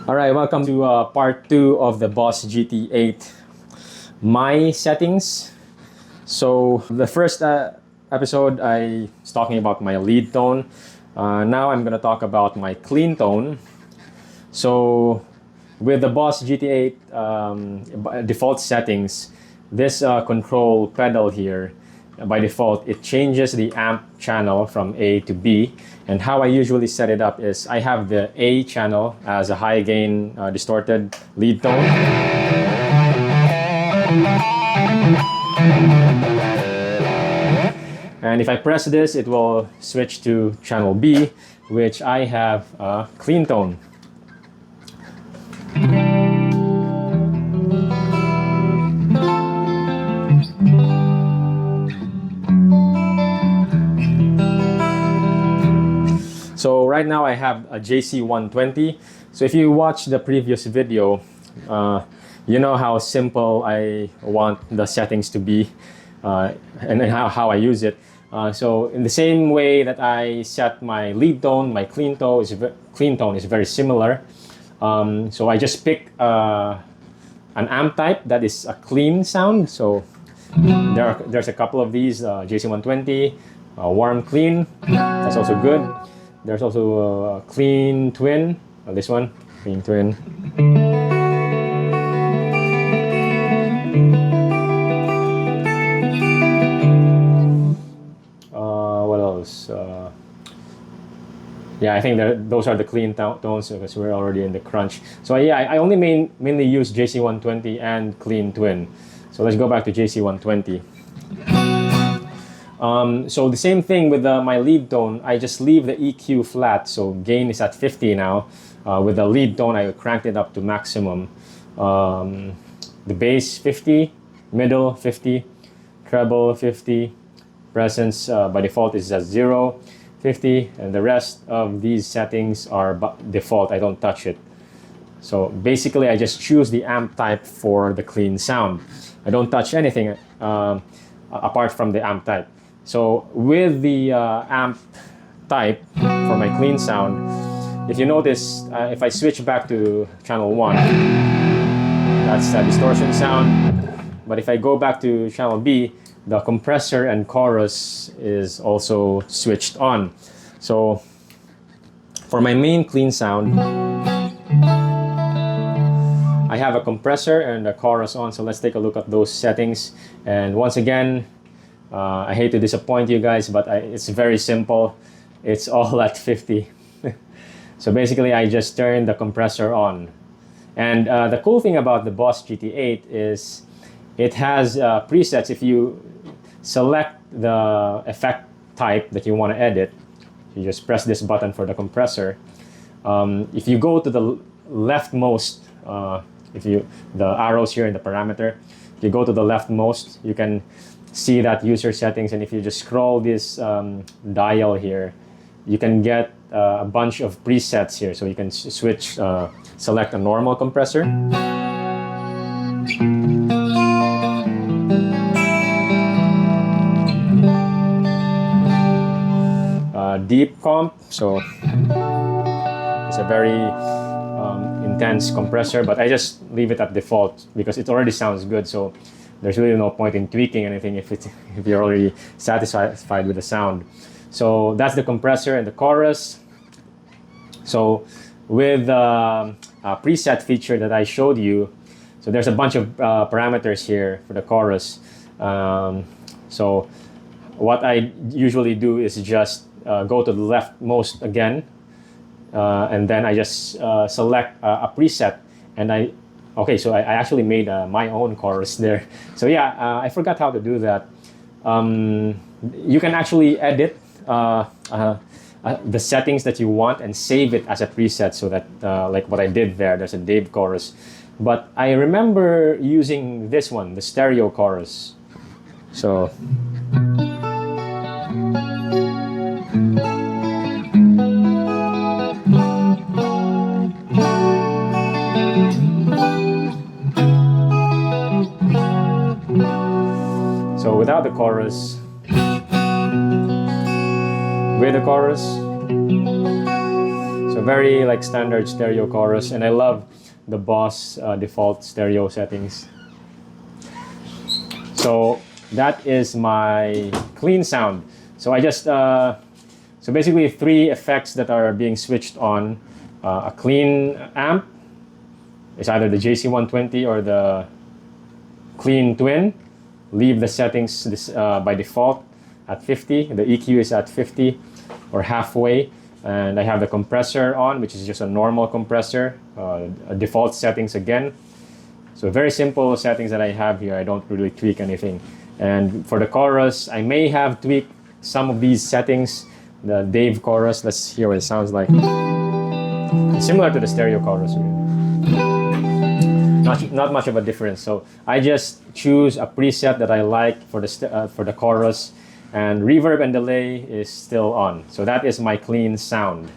All right, welcome to part 2 of the Boss GT-8 My settings. So the first episode, I was talking about my lead tone. Now I'm going to talk about my clean tone. So with the Boss GT-8 default settings, this control pedal here, by default, it changes the amp channel from A to B. And how I usually set it up is I have the A channel as a high gain distorted lead tone. And if I press this, it will switch to channel B, which I have a clean tone. So right now I have a JC120. So if you watch the previous video, you know how simple I want the settings to be and how I use it. So in the same way that I set my lead tone, my clean tone is very similar. So I just pick an amp type that is a clean sound. So there's a couple of these, JC120, warm clean, that's also good. There's also a clean twin, this one, clean twin. What else? Yeah, I think those are the clean tones because we're already in the crunch. So yeah, I only mainly use JC120 and clean twin. So let's go back to JC120. So the same thing with my lead tone, I just leave the EQ flat, so gain is at 50 now. With the lead tone, I cranked it up to maximum. The bass 50, middle 50, treble 50, presence by default is at 0, 50, and the rest of these settings are default, I don't touch it. So basically I just choose the amp type for the clean sound. I don't touch anything apart from the amp type. So with the amp type for my clean sound, if you notice, if I switch back to channel 1, that's a distortion sound. But if I go back to channel B, the compressor and chorus is also switched on. So for my main clean sound, I have a compressor and a chorus on. So let's take a look at those settings. And once again, I hate to disappoint you guys, but it's very simple. It's all at 50. So basically, I just turn the compressor on. And the cool thing about the Boss GT-8 is it has presets. If you select the effect type that you want to edit, you just press this button for the compressor. If you go to the leftmost, the arrows here in the parameter, if you go to the leftmost, you can see that user settings, and if you just scroll this dial here, you can get a bunch of presets here. So you can switch, select a normal compressor, deep comp, so it's a very intense compressor, but I just leave it at default because it already sounds good. So there's really no point in tweaking anything if you're already satisfied with the sound. So that's the compressor and the chorus. So with the preset feature that I showed you, so there's a bunch of parameters here for the chorus. So what I usually do is just go to the leftmost again, and then I just select a preset, and okay, so I actually made my own chorus there. So yeah, I forgot how to do that. You can actually edit the settings that you want and save it as a preset, so that like what I did there, there's a Dave chorus. But I remember using this one, the stereo chorus. So without the chorus, with the chorus. So very like standard stereo chorus, and I love the Boss default stereo settings. So that is my clean sound. So I just so basically 3 effects that are being switched on. A clean amp is either the JC120 or the clean twin. Leave the settings by default at 50. The EQ is at 50 or halfway. And I have the compressor on, which is just a normal compressor. Default settings again. So very simple settings that I have here. I don't really tweak anything. And for the chorus, I may have tweaked some of these settings. The Dave chorus, let's hear what it sounds like. Similar to the stereo chorus, really. Not much of a difference. So I just choose a preset that I like for the chorus, and reverb and delay is still on. So that is my clean sound.